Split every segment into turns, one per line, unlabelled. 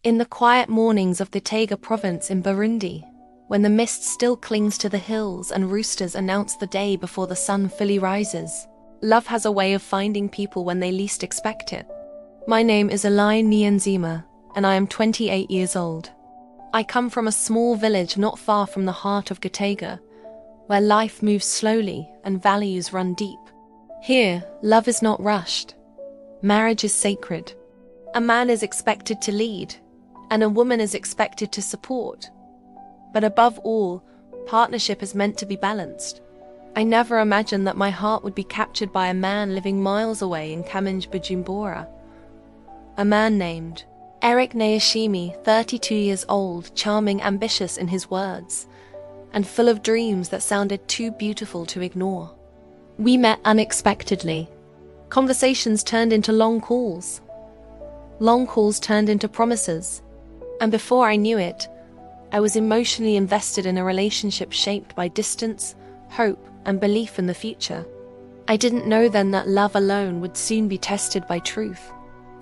In the quiet mornings of Gitega province in Burundi, when the mist still clings to the hills and roosters announce the day before the sun fully rises, love has a way of finding people when they least expect it. My name is Elaine Niyonzima, and I am 28 years old. I come from a small village not far from the heart of Gitega, where life moves slowly and values run deep. Here, love is not rushed. Marriage is sacred. A man is expected to lead, and a woman is expected to support. But above all, partnership is meant to be balanced. I never imagined that my heart would be captured by a man living miles away in Bujumbura. A man named Eric Nayashimi, 32 years old, charming, ambitious in his words, and full of dreams that sounded too beautiful to ignore. We met unexpectedly. Conversations turned into long calls. Long calls turned into promises. And before I knew it, I was emotionally invested in a relationship shaped by distance, hope, and belief in the future. I didn't know then that love alone would soon be tested by truth.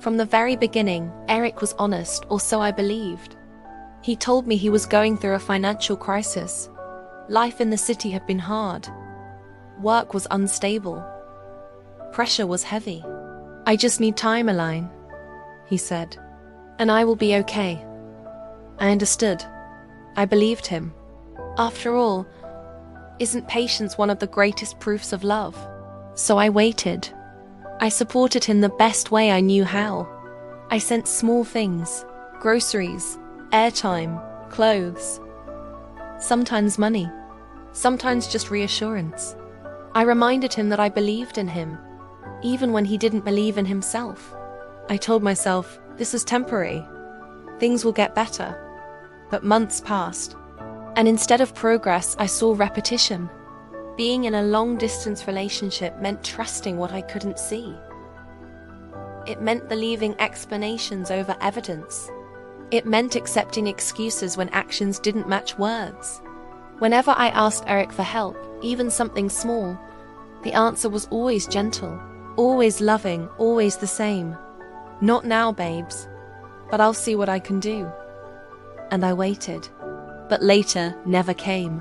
From the very beginning, Eric was honest, or so I believed. He told me he was going through a financial crisis. Life in the city had been hard. Work was unstable. Pressure was heavy. "I just need time, Elaine," he said, "and I will be okay." I understood. I believed him. After all, isn't patience one of the greatest proofs of love? So I waited. I supported him the best way I knew how. I sent small things, groceries, airtime, clothes. Sometimes money, sometimes just reassurance. I reminded him that I believed in him, even when he didn't believe in himself. I told myself, this is temporary. Things will get better. But months passed, and instead of progress, I saw repetition. Being in a long-distance relationship meant trusting what I couldn't see. It meant believing explanations over evidence. It meant accepting excuses when actions didn't match words. Whenever I asked Eric for help, even something small, the answer was always gentle, always loving, always the same. "Not now, babes, but I'll see what I can do." And I waited, but later never came.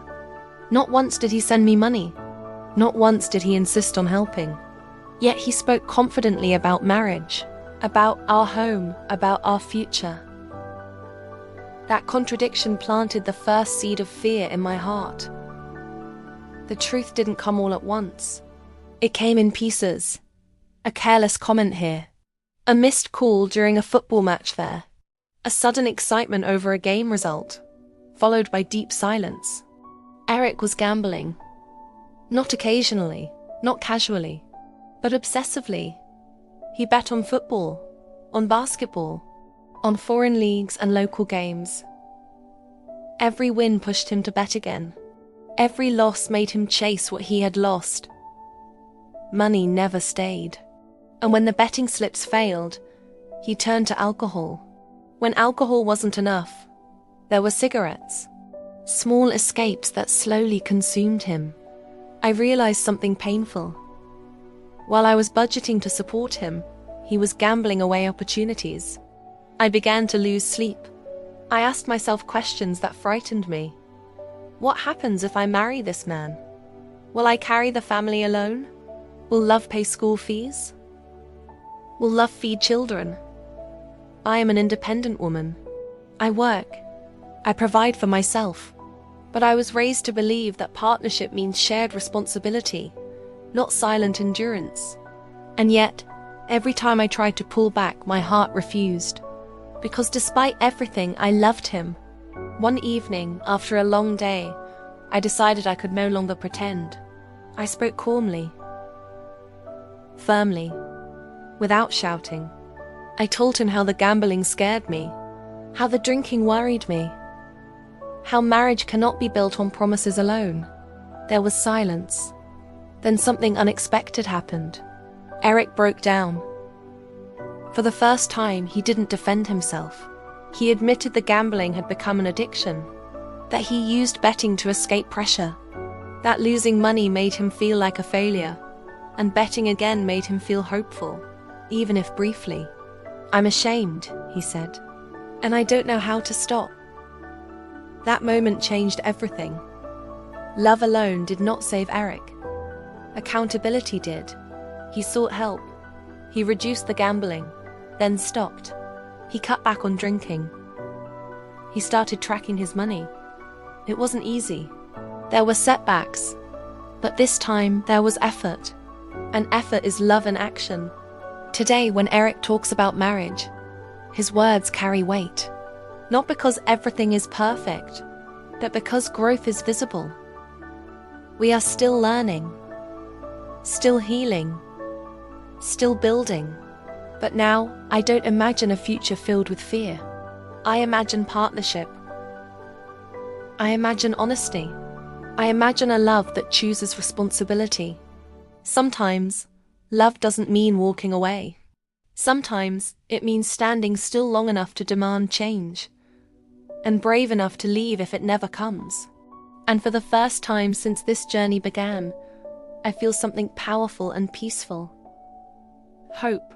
Not once did he send me money. Not once did he insist on helping. Yet he spoke confidently about marriage, about our home, about our future. That contradiction planted the first seed of fear in my heart. The truth didn't come all at once. It came in pieces. A careless comment here. A missed call during a football match there. A sudden excitement over a game result, followed by deep silence. Eric was gambling. Not occasionally, not casually, but obsessively. He bet on football, on basketball, on foreign leagues and local games. Every win pushed him to bet again. Every loss made him chase what he had lost. Money never stayed. And when the betting slips failed, he turned to alcohol. When alcohol wasn't enough, there were cigarettes. Small escapes that slowly consumed him. I realized something painful. While I was budgeting to support him, he was gambling away opportunities. I began to lose sleep. I asked myself questions that frightened me. What happens if I marry this man? Will I carry the family alone? Will love pay school fees? Will love feed children? I am an independent woman. I work. I provide for myself. But I was raised to believe that partnership means shared responsibility, not silent endurance. And yet, every time I tried to pull back, my heart refused. Because despite everything, I loved him. One evening, after a long day, I decided I could no longer pretend. I spoke calmly, firmly, without shouting. I told him how the gambling scared me, how the drinking worried me, how marriage cannot be built on promises alone. There was silence. Then something unexpected happened. Eric broke down. For the first time, he didn't defend himself. He admitted the gambling had become an addiction, that he used betting to escape pressure, that losing money made him feel like a failure, and betting again made him feel hopeful, even if briefly. "I'm ashamed," he said. and I don't know how to stop. That moment changed everything. Love alone did not save Eric. Accountability did. He sought help. He reduced the gambling, then stopped. He cut back on drinking. He started tracking his money. It wasn't easy. There were setbacks, but this time there was effort. And effort is love in action. Today, when Eric talks about marriage, his words carry weight. Not because everything is perfect, but because growth is visible. We are still learning, still healing, still building. But now, I don't imagine a future filled with fear. I imagine partnership. I imagine honesty. I imagine a love that chooses responsibility. Sometimes, love doesn't mean walking away. Sometimes, it means standing still long enough to demand change, and brave enough to leave if it never comes. And for the first time since this journey began, I feel something powerful and peaceful. Hope.